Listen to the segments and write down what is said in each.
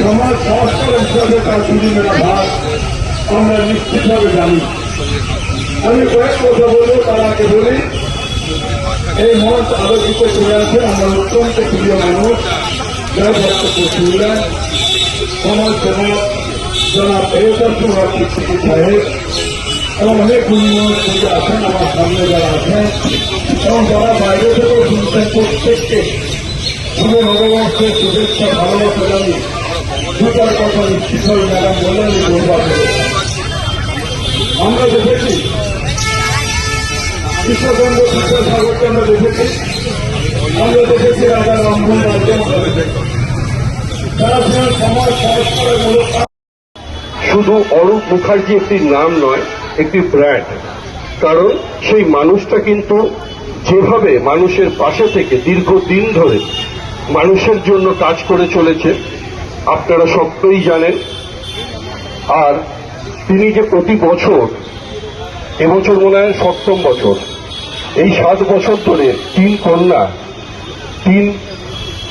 সমাজ সংস্কার হিসাবে তার বিভিন্ন ভাগ আমরা নিশ্চিতভাবে জানি। আমি কয়েক কথা বলবো, তার আগে বলি এই মঞ্চ আলোচিত করে আছেন আমার অত্যন্ত প্রিয় মানুষ, যার বক্তব্য শুনলেন সমাজ সেবক জনাব এহসান সিদ্দিকী সাহেব এবং অনেক গুণীজন থেকে আছেন আমার সামনে যারা আছেন এবং যারা বাইরে থেকেও শুনছেন, প্রত্যেককে শুভ নববর্ষের শুভেচ্ছা ভালোবাসা জানি। দুটার কথা নিশ্চিতভাবে ম্যাডাম বললেন আমরা দেখেছি কৃষ্ণচন্দ্র বিদ্যাসাগরকে আমরা দেখেছি, আমরা দেখেছি রাজা রামমোহন রায়কে আমরা দেখেছি। তারা ছিলেন সমাজ সংস্কারের মূলক। শুধু অরূপ মুখার্জি একটি নাম নয়, একটি ব্র্যান্ড। কারণ সেই মানুষটা কিন্তু যেভাবে মানুষের পাশে থেকে দীর্ঘদিন ধরে মানুষের জন্য কাজ করে চলেছে আপনারা সকলেই জানেন। আর তিনি যে প্রতি বছর, এবছর মনে হয় 7ম বছর, এই 7 বছর ধরে 3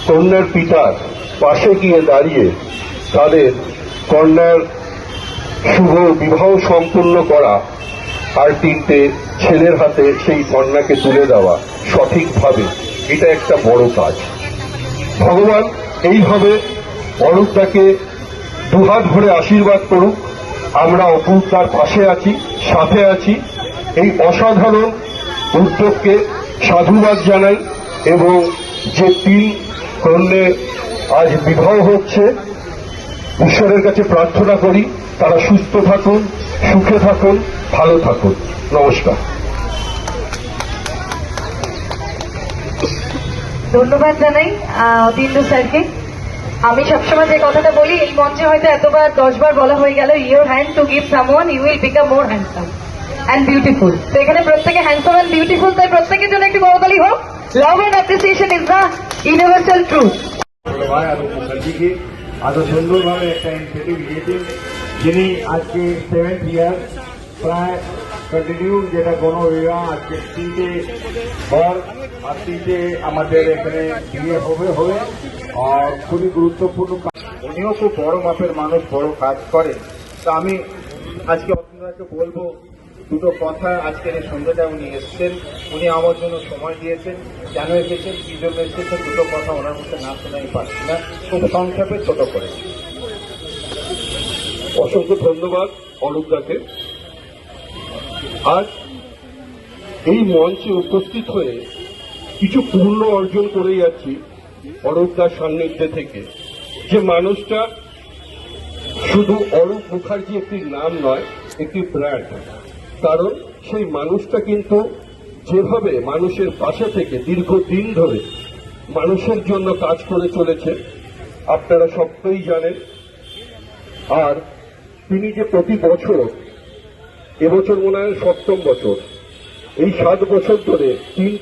কন্যার পিতার পাশে গিয়ে দাঁড়িয়ে তাদের কন্যার শুভ বিবাহ সম্পূর্ণ করা আর 3টে ছেলের হাতে সেই কন্যাকে তুলে দেওয়া সঠিকভাবে, এটা একটা বড় কাজ। ভগবান এইভাবে অরূপদাকে দুহাত ভরে আশীর্বাদ করুক। আমরা অপূর্বতার পাশে আছি, সাথে আছি। এই অসাধারণ উদ্যোগকে সাধুবাদ জানাই এবং যে 3 কন্যা আজ বিবাহ হচ্ছে, ঈশ্বরের কাছে প্রার্থনা করি তারা সুস্থ থাকুন, সুখে থাকুন, ভালো থাকুন। নমস্কার। ধন্যবাদ জানাই অতীন্দ্র স্যারকে। আমি সবসময় যে কথাটা বলি, এই মঞ্চে হয়তো এতবার 10 বার বলা হয়ে গেল, your hand to give someone you will become more handsome and beautiful. তো এখানে প্রত্যেকে হ্যান্ডসাম অ্যান্ড বিউটিফুল, তাই প্রত্যেকের জন্য একটি করতালি হোক। Love and appreciation is the universal truth. Arup মুখার্জিকে এত সুন্দরভাবে একটা ইনিশিয়েটিভ নিয়েছেন, যিনি আজকে 7th ইয়ার প্রায় কন্টিনিউ, যেটা গণবিবাহ আজকে 3টে বর আর 3টে আমাদের এখানে বিয়ে হবে। আর খুবই গুরুত্বপূর্ণ কাজ, উনিও খুব বড় মাপের মানুষ, বড় কাজ করেন। তা আমি আজকে আপনাকে বলবো দুটো কথা। আজকের এই সন্ধ্যাটা উনি এসছেন, উনি আমার জন্য সময় দিয়েছেন। কেন এসেছেন, কি জন্য এসেছেন, দুটো কথা ওনার মধ্যে না শোনাই পারছি না, খুব সংক্ষেপে ছোট করে। অসংখ্য ধন্যবাদ অরূপদাকে। আজ এই মঞ্চে উপস্থিত হয়ে কিছু পূর্ণ অর্জন করে যাচ্ছি অরূপদার সান্নিধ্যে থেকে। যে মানুষটা শুধু অরূপ মুখার্জি একটি নাম নয়, একটি ব্র্যান্ড। কারণ সেই মানুষটা কিন্তু যেভাবে মানুষের পাশে থেকে দীর্ঘদিন ধরে মানুষের জন্য কাজ করে চলেছে আপনারা সকলেই জানেন। আর তিনি যে প্রতি বছর, এবছর মনে হয় 7ম বছর, এই 7 বছর ধরে 3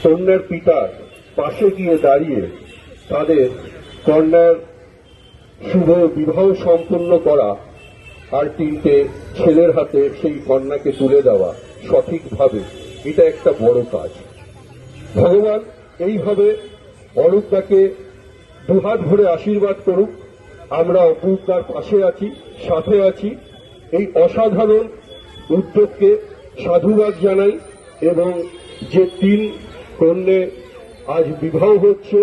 কন্যার পিতার পাশে গিয়ে দাঁড়িয়ে তাদের কন্যার শুভ বিবাহ সম্পূর্ণ করা আর 3টে ছেলের হাতে সেই কন্যাকে তুলে দেওয়া সঠিকভাবে, এটা একটা বড় কাজ। ভগবান এইভাবে অরূপদাকে দুহাত ভরে আশীর্বাদ করুক। আমরা অপূর্বতার পাশে আছি, সাথে আছি। এই অসাধারণ উদ্যোগকে সাধুবাদ জানাই এবং যে 3 কন্যা আজ বিবাহ হচ্ছে,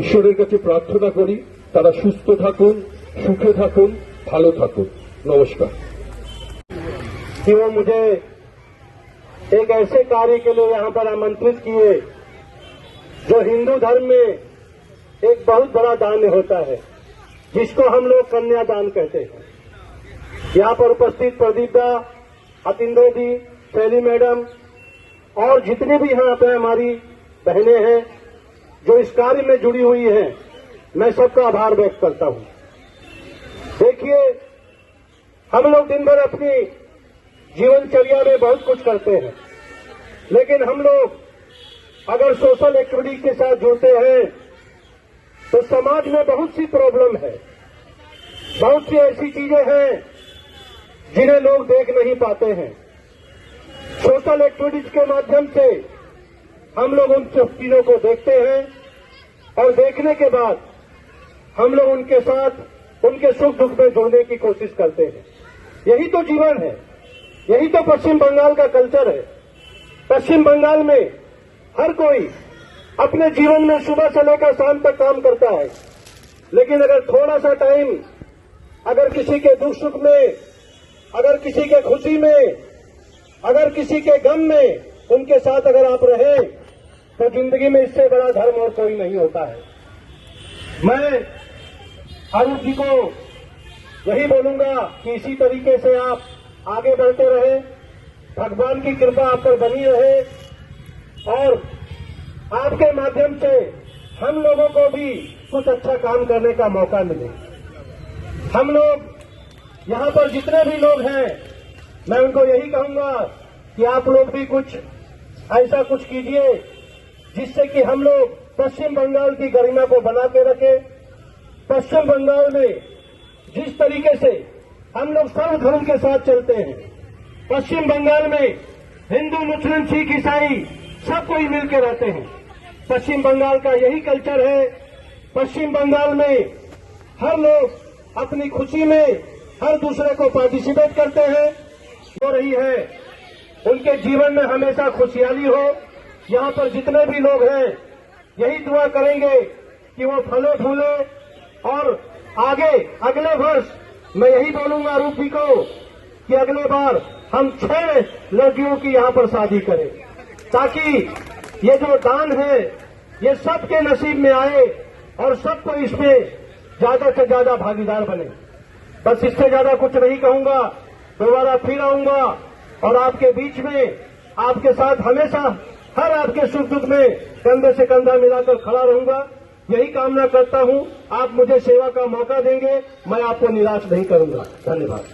ঈশ্বরের কাছে প্রার্থনা করি তারা সুস্থ থাকুন, সুখে থাকুন, ভালো থাকুন। নমস্কার। कि वो मुझे एक ऐसे कार्य के लिए यहाँ पर आमंत्रित किए जो हिंदू धर्म में एक बहुत बड़ा दान होता है, जिसको हम लोग कन्यादान कहते हैं। यहाँ पर उपस्थित प्रदीप दा, अतीन्द्र जी, शैली मैडम और जितनी भी यहाँ पे हमारी बहनें हैं जो इस कार्य में जुड़ी हुई हैं, मैं सबका आभार व्यक्त करता हूँ। देखिए, हम लोग दिन भर अपनी जीवनचर्या में बहुत कुछ करते हैं, लेकिन हम लोग अगर सोशल एक्टिविटी के साथ जुड़ते हैं तो समाज में बहुत सी प्रॉब्लम है, बहुत सी ऐसी चीजें हैं जिन्हें लोग देख नहीं पाते हैं। सोशल एक्टिविटीज के माध्यम से हम लोग उन सब चीजों को देखते हैं और देखने के बाद हम लोग उनके साथ उनके सुख दुख में जुड़ने की कोशिश करते हैं। यही तो जीवन है, यही तो पश्चिम बंगाल का कल्चर है। पश्चिम बंगाल में हर कोई अपने जीवन में सुबह से लेकर शाम तक काम करता है, लेकिन अगर थोड़ा सा टाइम अगर किसी के दुख सुख में, अगर किसी के खुशी में, अगर किसी के गम में उनके साथ अगर आप रहें तो जिंदगी में इससे बड़ा धर्म और कोई नहीं होता है। मैं अरूप जी को यही बोलूंगा कि इसी तरीके से आप आगे बढ़ते रहे, भगवान की कृपा आप पर बनी रहे और आपके माध्यम से हम लोगों को भी कुछ अच्छा काम करने का मौका मिले। हम लोग यहां पर जितने भी लोग हैं, मैं उनको यही कहूंगा कि आप लोग भी कुछ ऐसा कुछ कीजिए जिससे कि हम लोग पश्चिम बंगाल की गरिमा को बना के रखें। पश्चिम बंगाल में जिस तरीके से हम लोग सर्वधर्म के साथ चलते हैं, पश्चिम बंगाल में हिंदू, मुस्लिम, सिख, ईसाई सब कोई मिलकर रहते हैं। पश्चिम बंगाल का यही कल्चर है। पश्चिम बंगाल में हर लोग अपनी खुशी में हर दूसरे को पार्टिसिपेट करते हैं। हो रही है उनके जीवन में हमेशा खुशहाली हो। यहाँ पर जितने भी लोग हैं यही दुआ करेंगे कि वो फले फूले और आगे अगले वर्ष मैं यही बोलूंगा रूप जी को कि अगले बार हम 6 लड़कियों की यहाँ पर शादी करें, ताकि ये जो दान है ये सबके नसीब में आए और सबको इसमें ज्यादा से ज्यादा भागीदार बने। बस इससे ज्यादा कुछ नहीं कहूंगा। दोबारा फिर आऊंगा और आपके बीच में आपके साथ हमेशा हर आपके सुख दुख में कंधे से कंधा मिलाकर खड़ा रहूंगा। यही कामना करता हूं। आप मुझे सेवा का मौका देंगे, मैं आपको निराश नहीं करूंगा। धन्यवाद।